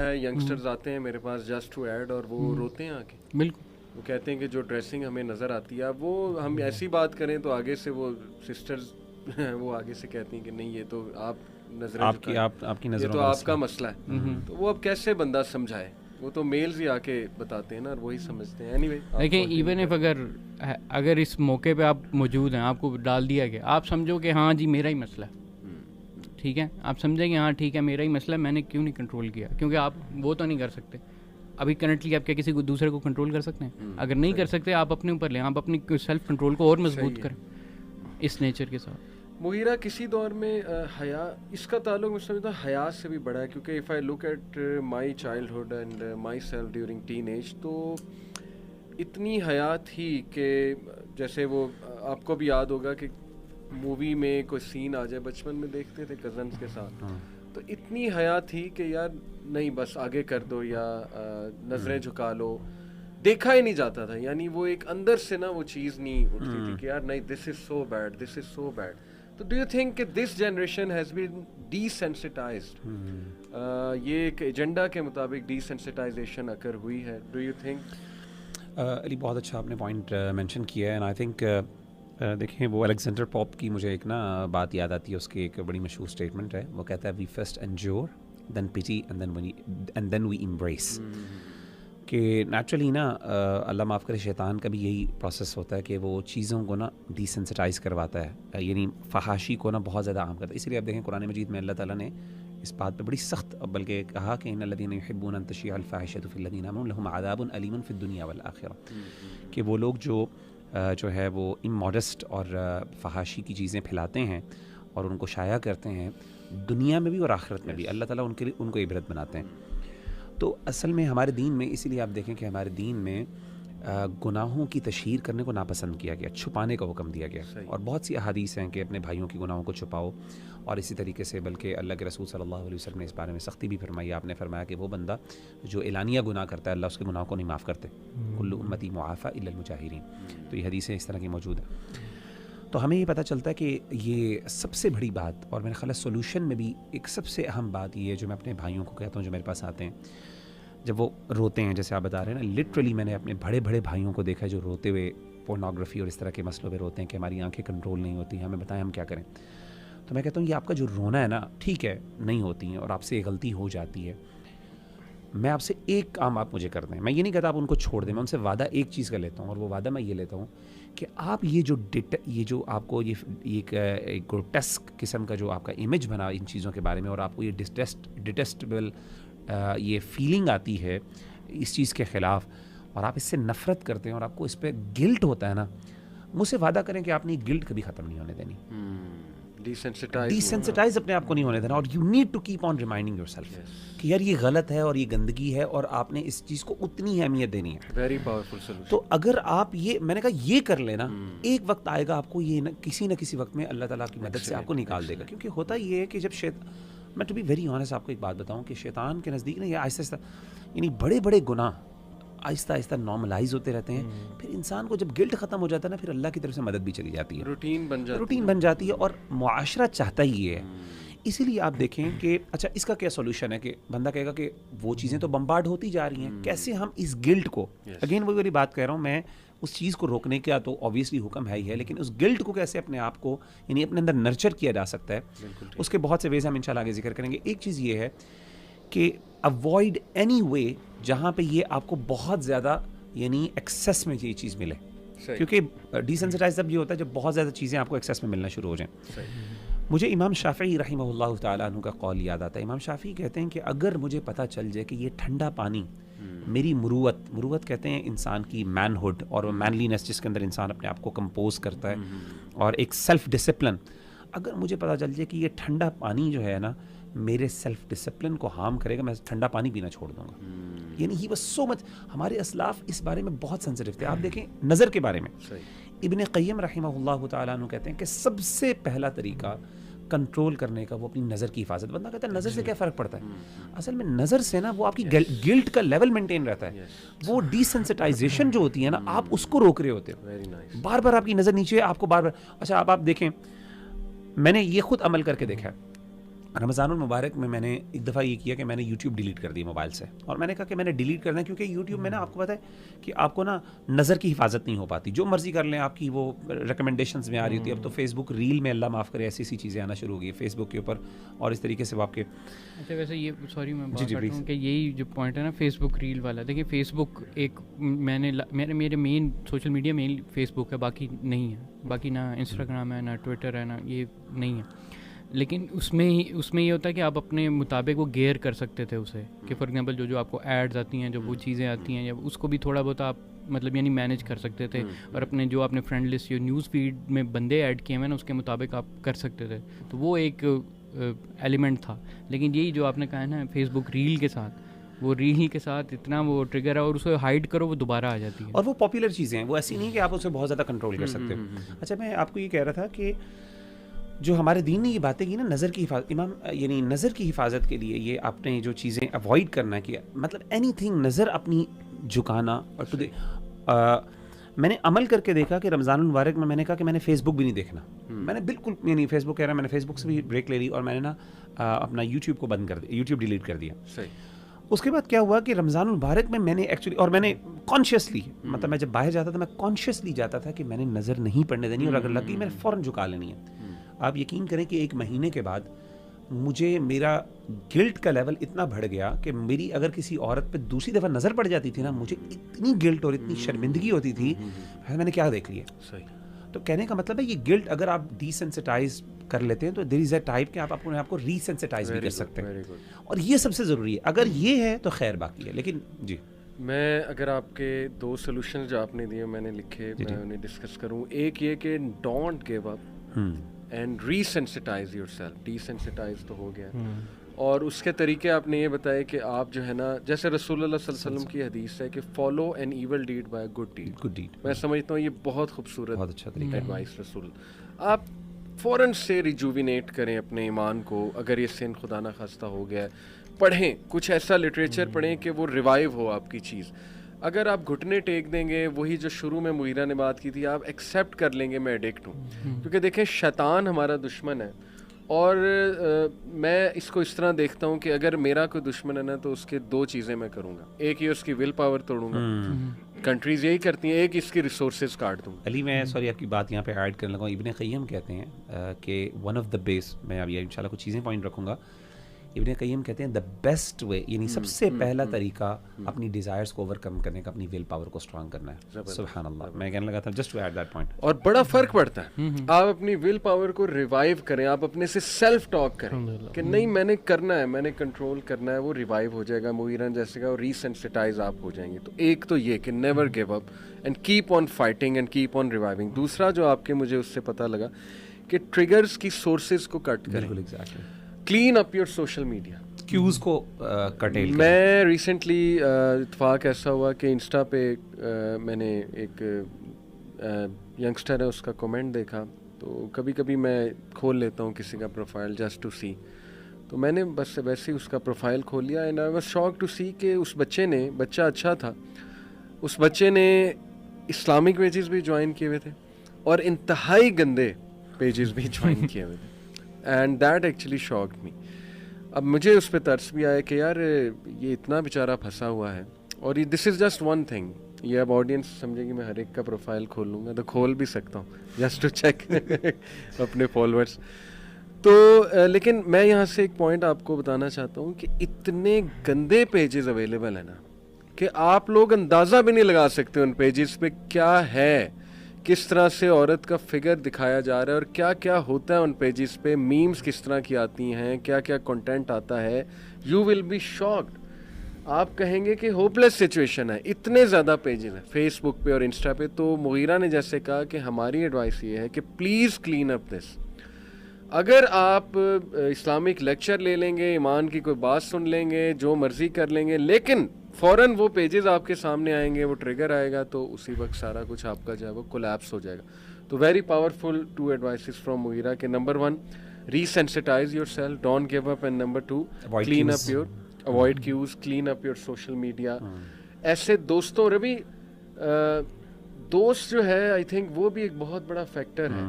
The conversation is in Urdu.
ینگسٹرز آتے ہیں میرے پاس جسٹ ٹو ایڈ اور وہ روتے ہیں آ کے. بالکل وہ کہتے ہیں کہ جو ڈریسنگ ہمیں نظر آتی ہے، اب وہ ہم ایسی بات کریں تو آگے سے وہ سسٹرز وہ آگے سے کہتی ہیں کہ نہیں یہ تو آپ نظریں آپ کی یہ تو آپ کا مسئلہ ہے. تو وہ اب کیسے بندہ سمجھائے؟ وہ تو میلز ہی آ کے بتاتے ہیں نا اور وہی سمجھتے ہیں. اینی وے دیکھیں ایون اف اگر اس موقع پہ آپ موجود ہیں، آپ کو ڈال دیا گیا، آپ سمجھو کہ ہاں جی میرا ہی مسئلہ ہے، ٹھیک ہے، آپ سمجھیں کہ ہاں ٹھیک ہے میرا ہی مسئلہ ہے، میں نے کیوں نہیں کنٹرول کیا؟ کیونکہ آپ وہ تو نہیں کر سکتے ابھی کرنٹلی. آپ کیا کسی کو دوسرے کو کنٹرول کر سکتے ہیں؟ اگر نہیں کر سکتے آپ اپنے اوپر لیں، آپ اپنی سیلف کنٹرول کو اور مضبوط کریں اس نیچر کے ساتھ. مغیرہ کسی دور میں حیا، اس کا تعلق میں سمجھتا ہوں حیا سے بھی بڑا ہے، کیونکہ if I look at my childhood and myself during teenage, تو اتنی حیا تھی کہ جیسے وہ آپ کو بھی یاد ہوگا کہ مووی میں کوئی سین آ جائے، بچپن میں دیکھتے تھے کزنس کے ساتھ، تو اتنی حیا تھی کہ یار نہیں بس آگے کر دو یا نظریں جھکا لو، دیکھا ہی نہیں جاتا تھا. یعنی وہ ایک اندر سے نا وہ چیز نہیں اٹھتی تھی کہ یار نہیں دس از سو بیڈ، دس از سو بیڈ. تو ڈو یو تھنک کہ this generation has been D sensitised? یہ ایک ایجنڈا کے مطابق ڈی سینسٹائزیشن اکر ہوئی ہے. Do you think? علی بہت اچھا آپ نے پوائنٹ مینشن کیا ہے. اینڈ آئی تھنک دیکھیں وہ الیگزینڈر پوپ کی مجھے ایک نا بات یاد آتی ہے، اس کی ایک بڑی مشہور اسٹیٹمنٹ ہے. وہ کہتا ہے وی فرسٹ انجور دین پیٹی اینڈ دین وی ایمبریس. کہ نیچرلی نا اللہ معاف کرے شیطان کا بھی یہی پروسیس ہوتا ہے کہ وہ چیزوں کو نا ڈی سینسٹائز کرواتا ہے، یعنی فحاشی کو نا بہت زیادہ عام کرتا ہے. اسی لیے آپ دیکھیں قرآن مجید میں اللہ تعالیٰ نے اس بات پہ بڑی سخت بلکہ کہا کہ ان الذین یحبون ان تشیع الفاحشۃ فی الذین آمنوا لہم عذاب علیم فی الدنیا والآخرہ. کہ وہ لوگ جو ہے وہ اموڈسٹ اور فحاشی کی چیزیں پھیلاتے ہیں اور ان کو شائع کرتے ہیں دنیا میں بھی اور آخرت میں بھی، اللہ تعالیٰ ان کو عبرت بناتے ہیں. تو اصل میں ہمارے دین میں اسی لیے آپ دیکھیں کہ ہمارے دین میں گناہوں کی تشہیر کرنے کو ناپسند کیا گیا، چھپانے کا حکم دیا گیا. اور بہت سی احادیث ہیں کہ اپنے بھائیوں کی گناہوں کو چھپاؤ. اور اسی طریقے سے بلکہ اللہ کے رسول صلی اللہ علیہ وسلم نے اس بارے میں سختی بھی فرمائی. آپ نے فرمایا کہ وہ بندہ جو اعلانیہ گناہ کرتا ہے اللہ اس کے گناہوں کو نہیں معاف کرتے. کل امتی معافی الا المجاہرین. تو یہ حدیثیں اس طرح کی موجود ہیں. تو ہمیں یہ پتہ چلتا ہے کہ یہ سب سے بڑی بات، اور میرے خیال ہے سولوشن میں بھی ایک سب سے اہم بات یہ ہے جو میں اپنے بھائیوں کو کہتا ہوں جو میرے پاس آتے ہیں جب وہ روتے ہیں، جیسے آپ بتا رہے ہیں نا، لٹرلی میں نے اپنے بڑے بڑے بھائیوں کو دیکھا ہے جو روتے ہوئے پورنوگرافی اور اس طرح کے مسئلوں پہ روتے ہیں کہ ہماری آنکھیں کنٹرول نہیں ہوتی، ہمیں بتائیں ہم کیا کریں. تو میں کہتا ہوں یہ آپ کا جو رونا ہے نا، ٹھیک ہے نہیں ہوتی ہیں اور آپ سے غلطی ہو جاتی ہے، میں آپ سے ایک کام آپ مجھے کر دیں. میں یہ نہیں کہتا آپ ان کو چھوڑ دیں، میں ان سے وعدہ ایک چیز کا لیتا ہوں، اور وہ وعدہ میں یہ لیتا ہوں کہ آپ یہ جو آپ کو یہ ایک گروٹیسک قسم کا جو آپ کا امیج بنا ان چیزوں کے بارے میں، اور آپ کو یہ ڈیٹیسٹیبل یہ فیلنگ آتی ہے اس چیز کے خلاف، اور آپ اس سے نفرت کرتے ہیں اور آپ کو اس پہ گلٹ ہوتا ہے نا، مجھ سے وعدہ کریں کہ آپ نے گلٹ کبھی ختم نہیں ہونے دینی. ڈی سینسٹائز اپنے آپ کو نہیں ہونے دینا. اور you need to keep on reminding yourself کہ یار یہ غلط ہے اور یہ گندگی ہے اور آپ نے اس چیز کو اتنی اہمیت دینی ہے. Very powerful solution. تو اگر آپ میں نے کہا یہ کر لینا، ایک وقت آئے گا آپ کو یہ کسی نہ کسی وقت میں اللہ تعالیٰ کی مدد سے آپ کو نکال دے گا. کیونکہ ہوتا یہ ہے کہ جب میں ٹو بی ویری آنیسٹ آپ کو ایک بات بتاؤں کہ شیطان کے نزدیک نا یہ آہستہ آہستہ یعنی بڑے بڑے گناہ آہستہ آہستہ نارملائز ہوتے رہتے ہیں. پھر انسان کو جب گلٹ ختم ہو جاتا ہے نا، پھر اللہ کی طرف سے مدد بھی چلی جاتی ہے، روٹین بن جاتی ہے، اور معاشرہ چاہتا ہی یہ ہے. اسی لیے آپ دیکھیں کہ اچھا اس کا کیا سولوشن ہے کہ بندہ کہے گا کہ وہ چیزیں تو بمبارڈ ہوتی جا رہی ہیں، کیسے ہم اس گلٹ کو، اگین وہی والی بات کہہ رہا ہوں میں، اس چیز کو روکنے کا تو اوبویسلی حکم ہے ہی ہے، لیکن اس گلٹ کو کیسے اپنے آپ کو یعنی اپنے اندر نرچر کیا جا سکتا ہے، اس کے بہت سے ویز ہم انشاءاللہ آگے ذکر کریں گے. ایک چیز یہ ہے کہ اوائڈ اینی وے جہاں پہ یہ آپ کو بہت زیادہ یعنی ایکسیس میں یہ چیز ملے، کیونکہ ڈی سینسٹائز جب یہ ہوتا ہے جب بہت زیادہ چیزیں آپ کو ایکسیس میں ملنا شروع ہو جائیں. مجھے امام شافعی رحمہ اللہ تعالیٰ عنہ کا قول یاد آتا ہے. امام شافعی کہتے ہیں کہ اگر مجھے پتہ چل جائے کہ یہ ٹھنڈا پانی میری مروت کہتے ہیں انسان کی مین ہوڈ اور مینلینس جس کے اندر انسان اپنے آپ کو کمپوز کرتا ہے اور ایک سیلف ڈسپلن، اگر مجھے پتہ چل جائے کہ یہ ٹھنڈا پانی جو ہے نا میرے سیلف ڈسپلن کو ہارم کرے گا، میں ٹھنڈا پانی پینا چھوڑ دوں گا. یعنی ہی بس سو مچ ہمارے اسلاف اس بارے میں بہت سینسٹیو تھے. آپ دیکھیں نظر کے بارے میں ابن قیم رحمہ اللہ تعالیٰ عنہ کہتے ہیں کہ سب سے پہلا طریقہ کنٹرول کرنے کا وہ اپنی نظر کی حفاظت. بندہ کہتا ہے نظر سے کیا فرق پڑتا ہے، اصل میں نظر سے نا وہ آپ کی گلٹ کا لیول مینٹین رہتا ہے. وہ ڈی سینسٹائزیشن جو ہوتی ہے نا آپ اس کو روک رہے ہوتے ہو، بار بار آپ کی نظر نیچے ہے، آپ کو بار بار. اچھا آپ دیکھیں میں نے یہ خود عمل کر کے دیکھا ہے. رمضان المبارک میں نے ایک دفعہ یہ کیا کہ میں نے یوٹیوب ڈیلیٹ کر دی موبائل سے, اور میں نے کہا کہ میں نے ڈیلیٹ کرنا ہے کیونکہ یوٹیوب میں نا آپ کو پتہ ہے کہ آپ کو نا نظر کی حفاظت نہیں ہو پاتی, جو مرضی کر لیں آپ کی وہ ریکمنڈیشنز میں آ رہی ہوتی ہے. اب تو فیس بک ریل میں اللہ معاف کرے ایسی چیزیں آنا شروع ہو گئی فیس بک کے اوپر, اور اس طریقے سے وہ آپ کے اچھا ویسے یہ سوری میں بات کرتا ہوں کہ یہی جو پوائنٹ ہے نا فیس بک ریل والا, دیکھیے فیس بک ایک میں نے میرے مین سوشل میڈیا مین فیس بک ہے, باقی نہیں ہے, باقی نہ انسٹاگرام ہے نہ ٹویٹر ہے نہ یہ نہیں ہے. لیکن اس میں یہ ہوتا ہے کہ آپ اپنے مطابق وہ گیئر کر سکتے تھے اسے, کہ فار ایگزامپل جو آپ کو ایڈز آتی ہیں, جو وہ چیزیں آتی ہیں, یا اس کو بھی تھوڑا بہت آپ مطلب یعنی مینیج کر سکتے تھے, اور اپنے جو آپ نے فرینڈ لسٹ یا نیوز فیڈ میں بندے ایڈ کیے ہوئے نا اس کے مطابق آپ کر سکتے تھے. تو وہ ایک ایلیمنٹ تھا. لیکن یہی جو آپ نے کہا ہے نا فیس بک ریل کے ساتھ, وہ ریل کے ساتھ اتنا وہ ٹریگر ہے, اور اسے ہائڈ کرو وہ دوبارہ آ جاتی ہے. اور وہ پاپولر چیزیں ہیں, وہ ایسی نہیں کہ آپ اسے بہت زیادہ کنٹرول کر سکتے ہو. اچھا میں آپ کو یہ کہہ رہا تھا کہ جو ہمارے دین نے یہ باتیں کی نا نظر کی حفاظت, امام یعنی نظر کی حفاظت کے لیے یہ آپ نے جو چیزیں اوائڈ کرنا ہے, کہ مطلب اینی تھنگ نظر اپنی جھکانا. اور میں نے عمل کر کے دیکھا کہ رمضان المبارک میں نے کہا کہ میں نے فیس بک بھی نہیں دیکھنا, میں نے بالکل یعنی فیس بک کہہ رہا, میں نے فیس بک سے بھی بریک لے لی, اور میں نے نا اپنا یوٹیوب کو بند کر دیا, یوٹیوب ڈیلیٹ کر دیا. اس کے بعد کیا ہوا کہ رمضان المبارک میں نے ایکچولی, اور میں نے کانشیسلی مطلب میں جب باہر جاتا تھا میں کانشیسلی جاتا تھا کہ میں نے نظر نہیں پڑنے دینی, اور اگر لگ گئی میں نے فوراً جھکا لینی ہے. آپ یقین کریں کہ ایک مہینے کے بعد مجھے میرا گلٹ کا لیول اتنا بڑھ گیا کہ میری اگر کسی عورت پہ دوسری دفعہ نظر پڑ جاتی تھی نا, مجھے اتنی گلٹ اور اتنی شرمندگی ہوتی تھی, میں نے کیا دیکھ لیا. تو کہنے کا مطلب ہے یہ گلٹ اگر آپ ڈی سینسٹائز کر لیتے ہیں تو دیر از اے ٹائپ کہ آپ اپنے آپ کو ری سینسٹائز بھی کر سکتے ہیں, اور یہ سب سے ضروری ہے. اگر یہ ہے تو خیر باقی ہے. لیکن جی میں اگر آپ کے 2 سولوشن جو آپ نے دیے میں نے لکھے, میں انہیں ڈسکس کروں. ایک یہ کہ don't give up and resensitize yourself. Desensitize تو ہو گیا, اور اس کے طریقے آپ نے یہ بتائے کہ آپ جو ہے نا, جیسے رسول اللہ صلی اللہ علیہ وسلم کی حدیث ہے کہ follow an evil deed by good deed. میں سمجھتا ہوں یہ بہت خوبصورت بہت اچھا طریقہ ایڈوائس رسول. آپ فوراً سے ریجوینیٹ کریں اپنے ایمان کو. اگر یہ سن خدا نخواستہ ہو گیا ہے, پڑھیں کچھ ایسا لٹریچر پڑھیں کہ وہ ریوائیو ہو آپ کی چیز. اگر آپ گھٹنے ٹیک دیں گے, وہی جو شروع میں مغیرہ نے بات کی تھی, آپ ایکسیپٹ کر لیں گے میں ایڈکٹ ہوں, کیونکہ دیکھیں شیطان ہمارا دشمن ہے, اور میں اس کو اس طرح دیکھتا ہوں کہ اگر میرا کوئی دشمن ہے نا تو اس کے 2 چیزیں میں کروں گا. ایک یہ اس کی ول پاور توڑوں گا, کنٹریز یہی کرتی ہیں, ایک اس کی ریسورسز کاٹ دوں. علی میں سوری آپ کی بات یہاں پہ ایڈ کرنے لگا. ابن قیم کہتے ہیں کہ ون آف دا بیس, میں اب یہ انشاءاللہ کچھ چیزیں پوائنٹ رکھوں گا. ابن قیم کہتے ہیں دا بیسٹ وے, یعنی سب سے پہلا طریقہ اپنی ڈیزائرز کو اوور کم کرنے کا اپنی ول پاور کو اسٹرانگ کرنا ہے. سبحان اللہ, میں کہنے لگا تھا just to add that point. اور بڑا فرق پڑتا ہے, آپ اپنی ول پاور کو ریوائیو کریں, آپ اپنے سے سیلف ٹاک کریں کہ نہیں میں نے کرنا ہے, میں نے کنٹرول کرنا ہے, وہ ریوائیو ہو جائے گا مغیرن جیسے کا, اور ری سینسٹائز آپ ہو جائیں گے. تو ایک تو یہ کہ never give up and keep on fighting and keep on reviving. دوسرا جو آپ کے مجھے اس سے پتہ لگا کہ ٹریگرز کی سورسز کو کٹ کریں, clean up your social media, cues کو کٹیل. میں ریسنٹلی اتفاق ایسا ہوا کہ انسٹا پہ میں نے ایک ینگسٹر ہے اس کا کمنٹ دیکھا, تو کبھی کبھی میں کھول لیتا ہوں کسی کا پروفائل جسٹ ٹو سی. تو میں نے بس ویسے ہی اس کا پروفائل کھول لیا, and I was shock to see کہ اس بچہ اچھا تھا, اس بچے نے اسلامک پیجز بھی جوائن کیے ہوئے تھے اور انتہائی گندے پیجز بھی جوائن کیے ہوئے تھے, اینڈ دیٹ ایکچولی شاکڈ می. اب مجھے اس پہ ترس بھی آیا کہ یار یہ اتنا بیچارہ پھنسا ہوا ہے, اور یہ دس از جسٹ ون تھنگ. یہ اب آڈینس سمجھے کہ میں ہر ایک کا پروفائل کھول لوں گا, تو کھول بھی سکتا ہوں جسٹ ٹو چیک اپنے فالوورس. تو لیکن میں یہاں سے ایک پوائنٹ آپ کو بتانا چاہتا ہوں کہ اتنے گندے پیجز اویلیبل ہیں نا کہ آپ لوگ اندازہ بھی نہیں لگا سکتے ان پیجز پہ کیا ہے, کس طرح سے عورت کا فگر دکھایا جا رہا ہے, اور کیا کیا ہوتا ہے ان پیجز پہ, میمز کس طرح کی آتی ہیں, کیا کیا کنٹینٹ آتا ہے. You will be shocked. آپ کہیں گے کہ ہوپ لیس سچویشن ہے, اتنے زیادہ پیجز ہیں فیس بک پہ اور انسٹا پہ. تو مغیرہ نے جیسے کہا کہ ہماری ایڈوائس یہ ہے کہ پلیز کلین اپ دس. اگر آپ اسلامک لیکچر لے لیں گے, ایمان کی کوئی بات سن لیں گے, جو مرضی کر لیں گے, لیکن فوراً وہ پیجز آپ کے سامنے آئیں گے, وہ ٹریگر آئے گا, تو اسی وقت سارا کچھ آپ کا جو ہے وہ کولیپس ہو جائے گا. تو very powerful 2 advices from Mughira کہ number 1 resensitize yourself, don't give up, and number 2 clean up your avoid cues, clean up your social media. ایسے دوستوں ربی دوست جو ہے آئی تھنک وہ بھی ایک بہت بڑا فیکٹر ہے.